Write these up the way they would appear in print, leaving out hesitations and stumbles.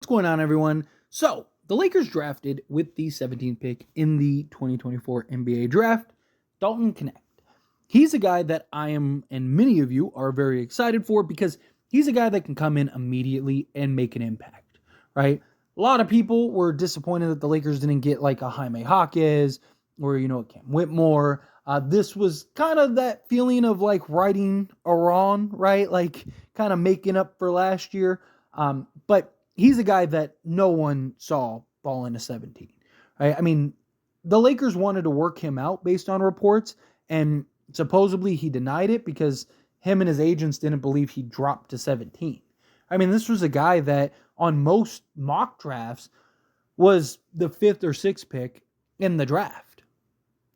What's going on, everyone? So, the Lakers drafted with the 17th pick in the 2024 NBA draft, Dalton Knecht. He's a guy that I am, and many of you are very excited for because he's a guy that can come in immediately and make an impact, right? A lot of people were disappointed that the Lakers didn't get like a Jaime Jaquez or, Cam Whitmore. This was kind of that feeling of like righting a wrong, right? Like kind of making up for last year. But he's a guy that no one saw fall into 17. Right? I mean, the Lakers wanted to work him out based on reports, and supposedly he denied it because him and his agents didn't believe he dropped to 17. I mean, this was a guy that on most mock drafts was the 5th or 6th pick in the draft,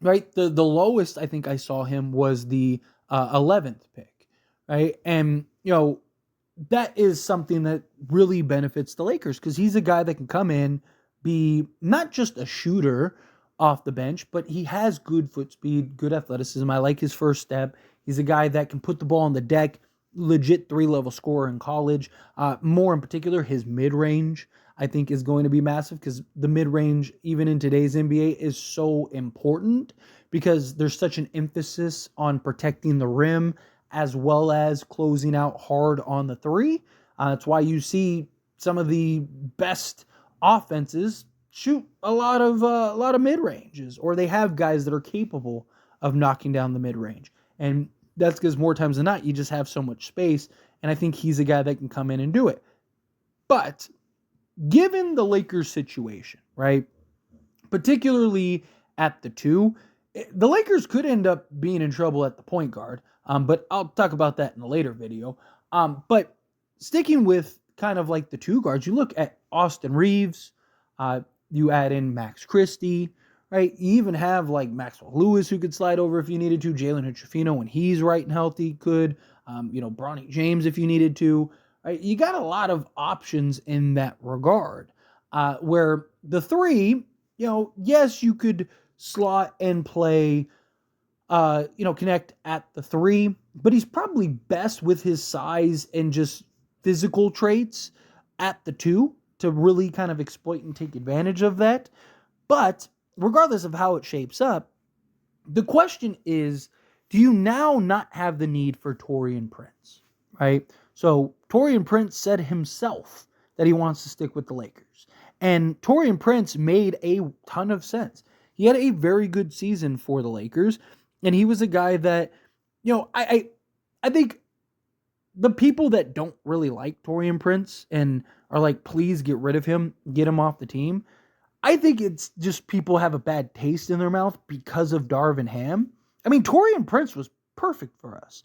right? The lowest I think I saw him was the 11th pick, right? And, that is something that really benefits the Lakers because he's a guy that can come in, be not just a shooter off the bench, but he has good foot speed, good athleticism. I like his first step. He's a guy that can put the ball on the deck, legit 3-level scorer in college. More in particular, his mid-range, I think, is going to be massive because the mid-range, even in today's NBA, is so important because there's such an emphasis on protecting the rim as well as closing out hard on the three. That's why you see some of the best offenses shoot a lot of mid ranges, or they have guys that are capable of knocking down the mid range. And that's because more times than not, you just have so much space. And I think he's a guy that can come in and do it. But given the Lakers situation, right, particularly at the 2, the Lakers could end up being in trouble at the point guard. But I'll talk about that in a later video. But sticking with kind of like the 2 guards, you look at Austin Reeves, you add in Max Christie, right? You even have like Maxwell Lewis who could slide over if you needed to. Jalen Hood-Schifino, when he's right and healthy, could. Bronny James if you needed to. Right? You got a lot of options in that regard. Where the 3, yes, you could slot and play Knecht at the 3, but he's probably best with his size and just physical traits at the 2 to really kind of exploit and take advantage of that. But regardless of how it shapes up, the question is, do you now not have the need for Taurean Prince, right? So Taurean Prince said himself that he wants to stick with the Lakers. And Taurean Prince made a ton of sense. He had a very good season for the Lakers. And he was a guy that, I think the people that don't really like Taurean Prince and are like, please get rid of him, get him off the team. I think it's just people have a bad taste in their mouth because of Darvin Ham. I mean, Taurean Prince was perfect for us.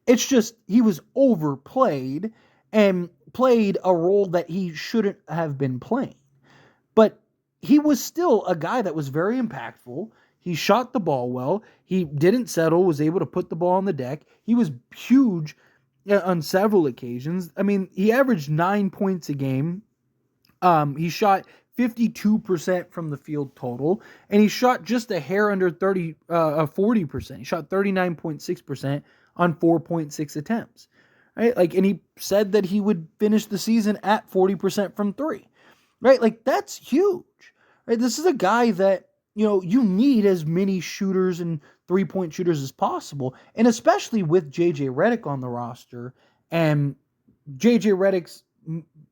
It's just he was overplayed and played a role that he shouldn't have been playing. But he was still a guy that was very impactful. He shot the ball well. He didn't settle, was able to put the ball on the deck. He was huge on several occasions. I mean, he averaged 9 points a game. He shot 52% from the field total, and he shot just a hair under 40%. He shot 39.6% on 4.6 attempts. Right? And he said that he would finish the season at 40% from 3. Right? That's huge. Right? This is a guy that you need as many shooters and 3-point shooters as possible. And especially with J.J. Redick on the roster and J.J. Redick's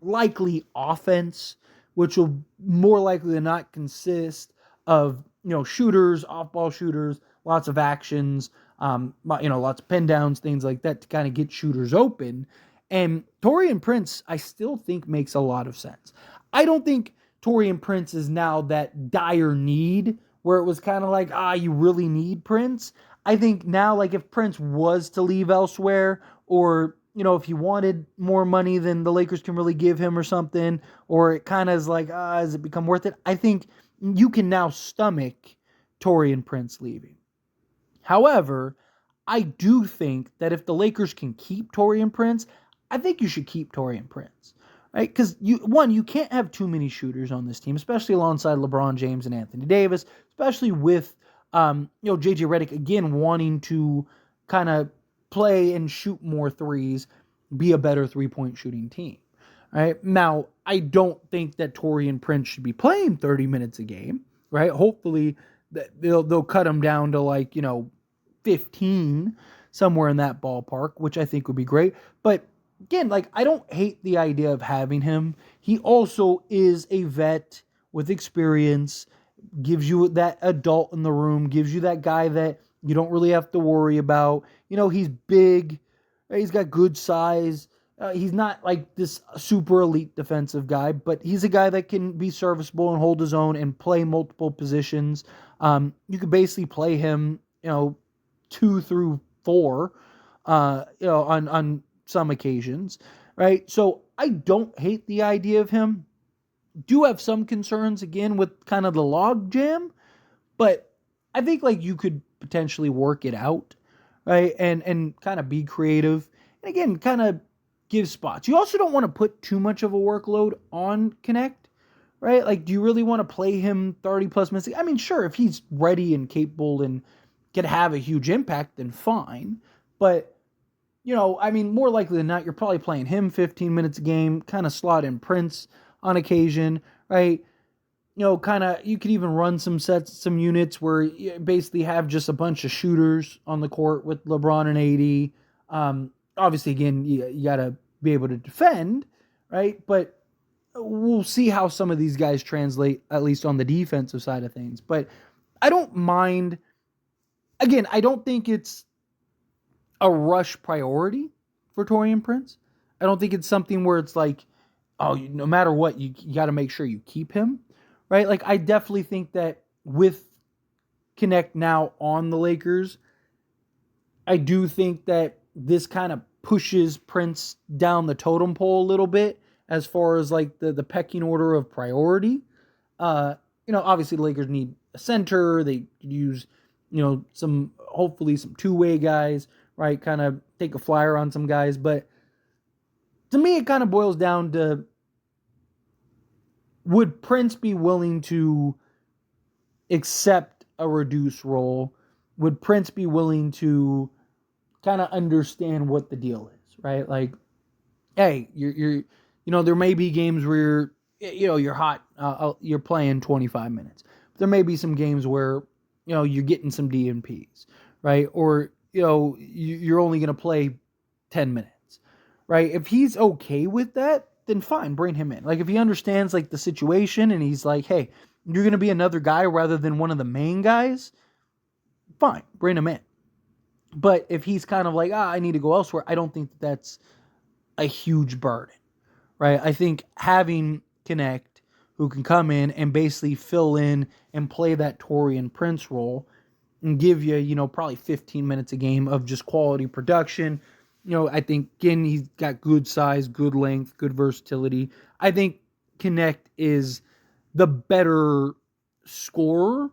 likely offense, which will more likely than not consist of, shooters, off-ball shooters, lots of actions, lots of pin downs, things like that to kind of get shooters open. And Taurean Prince, I still think makes a lot of sense. I don't think Taurean Prince is now that dire need where it was kind of like, you really need Prince. I think now, like if Prince was to leave elsewhere, or, if he wanted more money than the Lakers can really give him or something, or it kind of is like, has it become worth it? I think you can now stomach Taurean Prince leaving. However, I do think that if the Lakers can keep Taurean Prince, I think you should keep Taurean Prince. Right? Because you can't have too many shooters on this team, especially alongside LeBron James and Anthony Davis, especially with JJ Redick again wanting to kind of play and shoot more threes, be a better 3-point shooting team. Right now, I don't think that Taurean Prince should be playing 30 minutes a game. Right? Hopefully, they'll cut him down to like 15, somewhere in that ballpark, which I think would be great. But again, like I don't hate the idea of having him. He also is a vet with experience, gives you that adult in the room, gives you that guy that you don't really have to worry about. He's big, right? He's got good size. He's not like this super elite defensive guy, but he's a guy that can be serviceable and hold his own and play multiple positions. You could basically play him, 2 through 4, on some occasions, right? So I don't hate the idea of him. Do have some concerns again with kind of the log jam, but I think like you could potentially work it out, right? And kind of be creative. And again, kind of give spots. You also don't want to put too much of a workload on Knecht, right? Like, do you really want to play him 30 plus minutes? I mean, sure, if he's ready and capable and can have a huge impact, then fine. But, I mean, more likely than not, you're probably playing him 15 minutes a game, kind of slot in Prince on occasion, right? Kind of, you could even run some units where you basically have just a bunch of shooters on the court with LeBron and AD. Obviously, again, you got to be able to defend, right? But we'll see how some of these guys translate, at least on the defensive side of things. But I don't mind. Again, I don't think it's a rush priority for Taurean Prince. I don't think it's something where it's like, oh, no matter what, you got to make sure you keep him, right? Like, I definitely think that with Knecht now on the Lakers, I do think that this kind of pushes Prince down the totem pole a little bit as far as like the pecking order of priority. Obviously the Lakers need a center. They could use, hopefully some two-way guys, right? Kind of take a flyer on some guys. But to me, it kind of boils down to, would Prince be willing to accept a reduced role? Would Prince be willing to kind of understand what the deal is, right? Like, hey, you're there may be games where you're hot, you're playing 25 minutes. There may be some games where you're getting some DNPs, right? Or you're only going to play 10 minutes, right? If he's okay with that, then fine, bring him in. Like, if he understands like the situation and he's like, hey, you're going to be another guy rather than one of the main guys, fine, bring him in. But if he's kind of like, I need to go elsewhere, I don't think that's a huge burden, right? I think having Knecht, who can come in and basically fill in and play that Taurean Prince role and give you, probably 15 minutes a game of just quality production. I think, again, he's got good size, good length, good versatility. I think Knecht is the better scorer,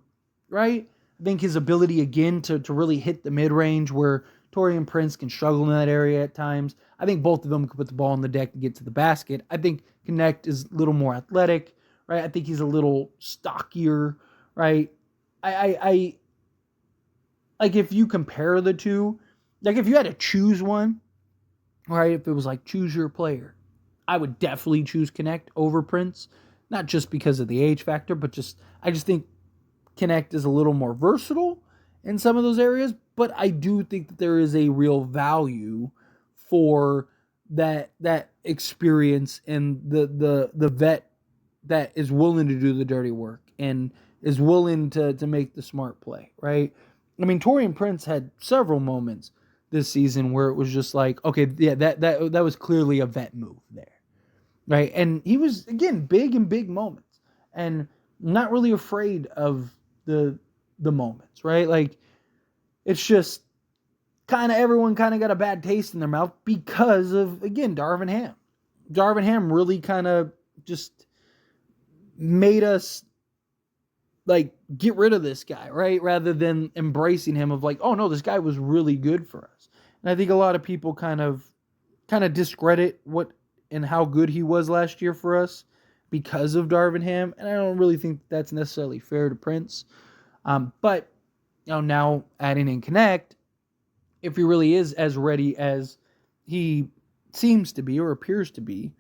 right? I think his ability, again, to really hit the mid-range where Taurean Prince can struggle in that area at times. I think both of them can put the ball on the deck and get to the basket. I think Knecht is a little more athletic, right? I think he's a little stockier, right? I like, if you compare the two, like if you had to choose one, right? If it was like choose your player, I would definitely choose Knecht over Prince. Not just because of the age factor, but I just think Knecht is a little more versatile in some of those areas. But I do think that there is a real value for that experience and the vet that is willing to do the dirty work and is willing to make the smart play, right? I mean, Taurean Prince had several moments this season where it was just like, okay, yeah, that was clearly a vet move there, right? And he was, again, big in big moments and not really afraid of the moments, right? Like, it's just kind of, everyone kind of got a bad taste in their mouth because of, again, Darvin Ham. Darvin Ham really kind of just made us like get rid of this guy, right? Rather than embracing him of like, oh no, this guy was really good for us. And I think a lot of people kind of discredit what and how good he was last year for us because of Darvin Ham. And I don't really think that's necessarily fair to Prince. But now adding in Knecht, if he really is as ready as he seems to be or appears to be,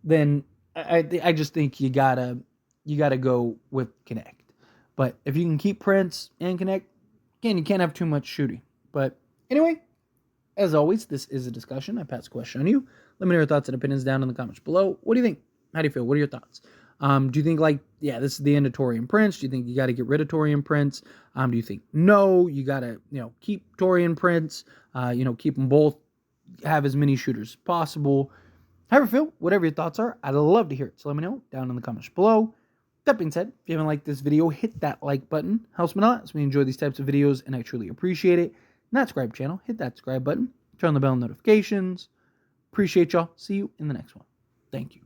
then I just think you gotta go with Knecht. But if you can keep Prince and Knecht, again, you can't have too much shooting. But anyway, as always, this is a discussion. I pass the question on you. Let me know your thoughts and opinions down in the comments below. What do you think? How do you feel? What are your thoughts? Do you think, like, yeah, this is the end of Taurean Prince? Do you think you got to get rid of Taurean Prince? Do you think, no, you got to, keep Taurean Prince, keep them both, have as many shooters as possible? However you feel, whatever your thoughts are, I'd love to hear it. So let me know down in the comments below. That being said, if you haven't liked this video, hit that like button. Helps me a lot as we enjoy these types of videos, and I truly appreciate it. Not subscribe channel, hit that subscribe button. Turn on the bell notifications. Appreciate y'all. See you in the next one. Thank you.